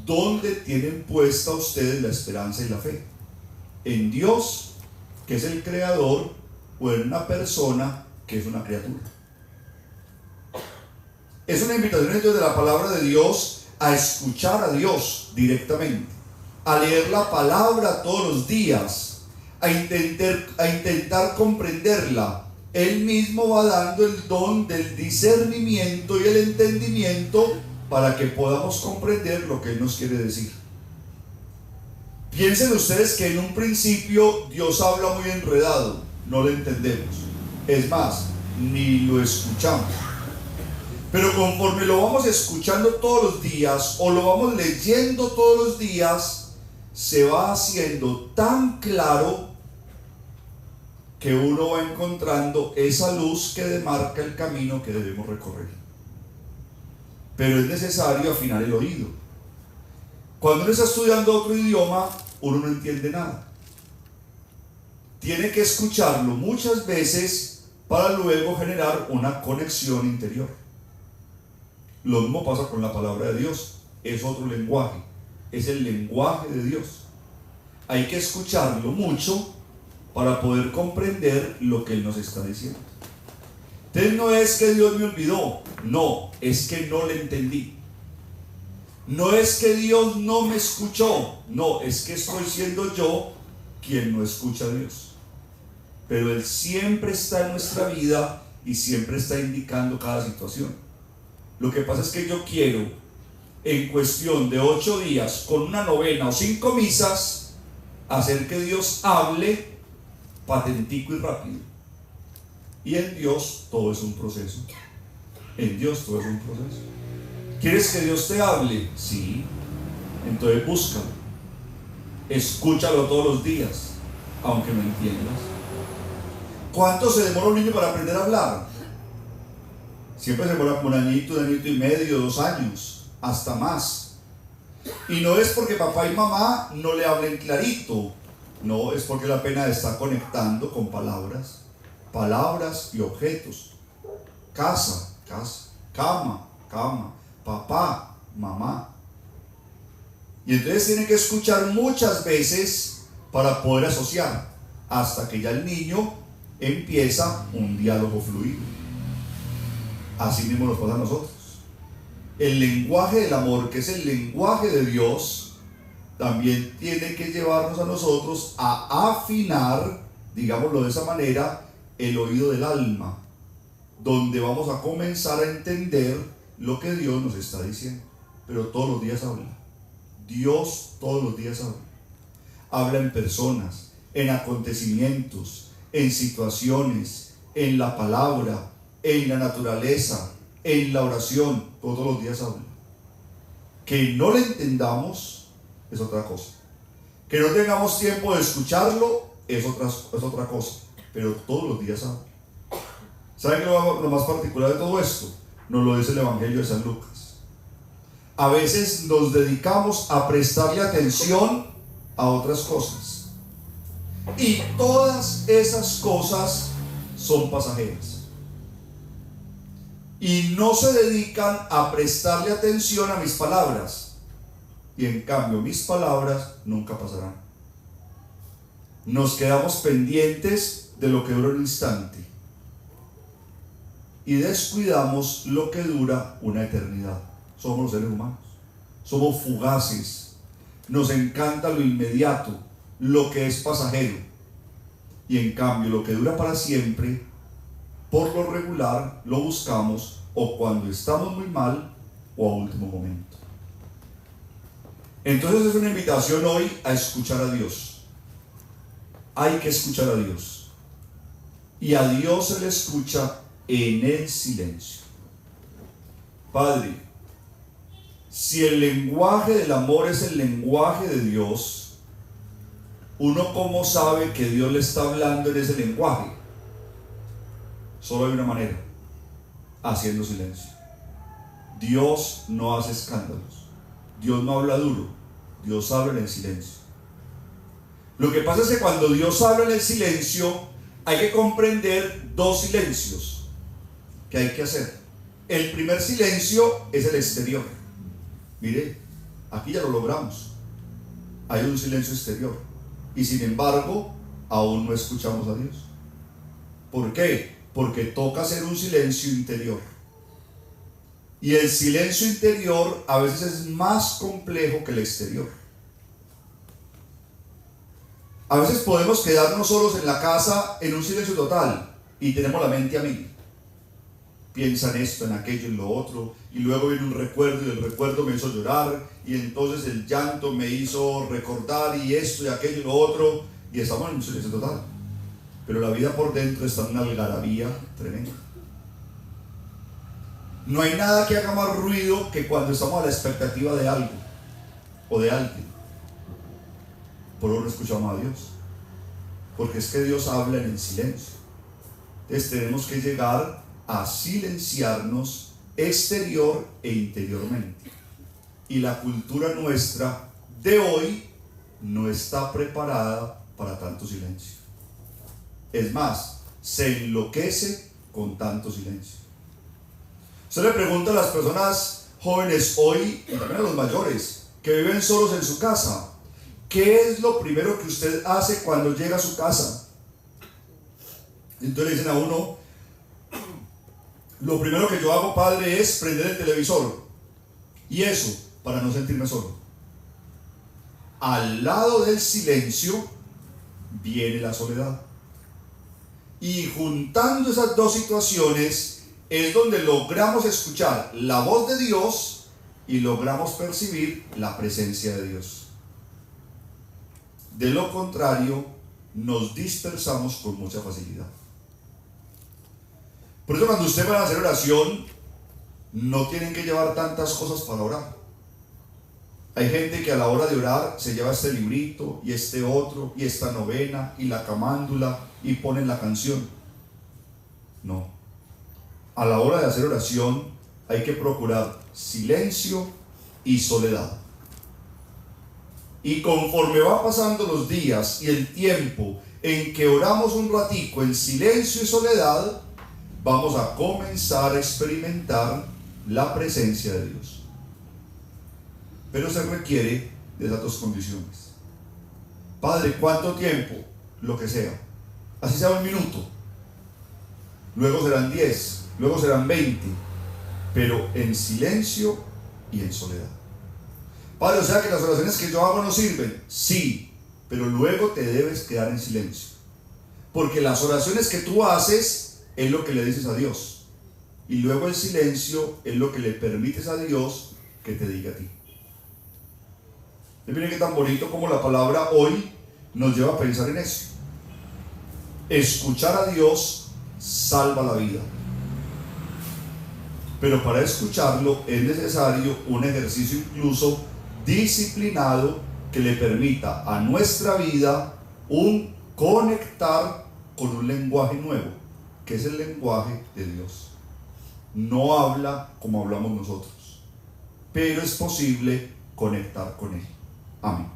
¿dónde tienen puesta ustedes la esperanza y la fe? ¿En Dios, que es el creador, o en una persona que es una criatura? Es una invitación entonces de la palabra de Dios a escuchar a Dios directamente, a leer la palabra todos los días, a intentar comprenderla. Él mismo va dando el don del discernimiento y el entendimiento para que podamos comprender lo que Él nos quiere decir. Piensen ustedes que en un principio Dios habla muy enredado, no lo entendemos. Es más, ni lo escuchamos. Pero conforme lo vamos escuchando todos los días o lo vamos leyendo todos los días, se va haciendo tan claro que uno va encontrando esa luz que demarca el camino que debemos recorrer. Pero es necesario afinar el oído. Cuando uno está estudiando otro idioma, uno no entiende nada. Tiene que escucharlo muchas veces para luego generar una conexión interior. Lo mismo pasa con la palabra de Dios. Es otro lenguaje. Es el lenguaje de Dios. Hay que escucharlo mucho para poder comprender lo que Él nos está diciendo. Entonces no es que Dios me olvidó, no, es que no le entendí. No es que Dios no me escuchó, no, es que estoy siendo yo quien no escucha a Dios. Pero Él siempre está en nuestra vida y siempre está indicando cada situación. Lo que pasa es que yo quiero, en cuestión de 8 días, con una novena o 5 misas, hacer que Dios hable patentico y rápido. Y en Dios todo es un proceso. En Dios todo es un proceso. ¿Quieres que Dios te hable? Sí. Entonces búscalo. Escúchalo todos los días, aunque no entiendas. ¿Cuánto se demora un niño para aprender a hablar? Siempre se demora un añito y medio, 2 años, hasta más. Y no es porque papá y mamá no le hablen clarito. No, es porque la pena está conectando con palabras y objetos. Casa, cama, papá, mamá. Y entonces tiene que escuchar muchas veces para poder asociar, hasta que ya el niño empieza un diálogo fluido. Así mismo nos pasa a nosotros. El lenguaje del amor, que es el lenguaje de Dios, también tiene que llevarnos a nosotros a afinar, digámoslo de esa manera, el oído del alma, donde vamos a comenzar a entender lo que Dios nos está diciendo. Pero todos los días habla. Dios todos los días habla. Habla en personas, en acontecimientos, en situaciones, en la palabra, en la naturaleza, en la oración. Todos los días habla. Que no le entendamos es otra cosa. Que no tengamos tiempo de escucharlo es otra cosa. Pero todos los días habla. ¿Saben qué lo más particular de todo esto? Nos lo dice el Evangelio de San Lucas. A veces nos dedicamos a prestarle atención a otras cosas. Y todas esas cosas son pasajeras. Y no se dedican a prestarle atención a mis palabras. Y en cambio mis palabras nunca pasarán. Nos quedamos pendientes de lo que dura un instante y descuidamos lo que dura una eternidad. Somos los seres humanos. Somos fugaces. Nos encanta lo inmediato, lo que es pasajero. Y en cambio lo que dura para siempre, por lo regular, lo buscamos o cuando estamos muy mal o a último momento. Entonces es una invitación hoy a escuchar a Dios. Hay que escuchar a Dios. Y a Dios se le escucha en el silencio. Padre, si el lenguaje del amor es el lenguaje de Dios, ¿uno cómo sabe que Dios le está hablando en ese lenguaje? Solo hay una manera: haciendo silencio. Dios no hace escándalos. Dios no habla duro. Dios habla en el silencio. Lo que pasa es que cuando Dios habla en el silencio, hay que comprender 2 silencios que hay que hacer. El primer silencio es el exterior. Mire, Aquí ya lo logramos. Hay un silencio exterior. Y sin embargo, aún no escuchamos a Dios. ¿Por qué? Porque toca hacer un silencio interior. Y el silencio interior a veces es más complejo que el exterior. A veces podemos quedarnos solos en la casa en un silencio total y tenemos la mente a mil. Piensa en esto, en aquello, en lo otro, y luego viene un recuerdo y el recuerdo me hizo llorar, y entonces el llanto me hizo recordar y esto y aquello y lo otro, y estamos en un silencio total. Pero la vida por dentro está en una algarabía tremenda. No hay nada que haga más ruido que cuando estamos a la expectativa de algo o de alguien. Por eso no escuchamos a Dios, porque es que Dios habla en el silencio. Entonces tenemos que llegar a silenciarnos exterior e interiormente. Y la cultura nuestra de hoy no está preparada para tanto silencio. Es más, se enloquece con tanto silencio. Usted le pregunta a las personas jóvenes hoy, y también a los mayores, que viven solos en su casa, ¿qué es lo primero que usted hace cuando llega a su casa? Entonces le dicen a uno, lo primero que yo hago, padre, es prender el televisor. Y eso, para no sentirme solo. Al lado del silencio viene la soledad. Y juntando esas dos situaciones es donde logramos escuchar la voz de Dios y logramos percibir la presencia de Dios. De lo contrario, nos dispersamos con mucha facilidad. Por eso cuando ustedes van a hacer oración, no tienen que llevar tantas cosas para orar. Hay gente que a la hora de orar se lleva este librito y este otro y esta novena y la camándula y ponen la canción. No. A la hora de hacer oración hay que procurar silencio y soledad. Y conforme va pasando los días y el tiempo en que oramos un ratico en silencio y soledad, vamos a comenzar a experimentar la presencia de Dios. Pero se requiere de esas dos condiciones. Padre, ¿cuánto tiempo? Lo que sea. Así sea 1 minuto. Luego serán 10, luego serán 20, pero en silencio y en soledad. Padre, o sea que las oraciones que yo hago no sirven. Sí, pero luego te debes quedar en silencio. Porque las oraciones que tú haces es lo que le dices a Dios. Y luego el silencio es lo que le permites a Dios que te diga a ti. Y miren qué tan bonito como la palabra hoy nos lleva a pensar en eso. Escuchar a Dios salva la vida. Pero para escucharlo es necesario un ejercicio incluso disciplinado que le permita a nuestra vida un conectar con un lenguaje nuevo, que es el lenguaje de Dios. No habla como hablamos nosotros, pero es posible conectar con Él. Amén.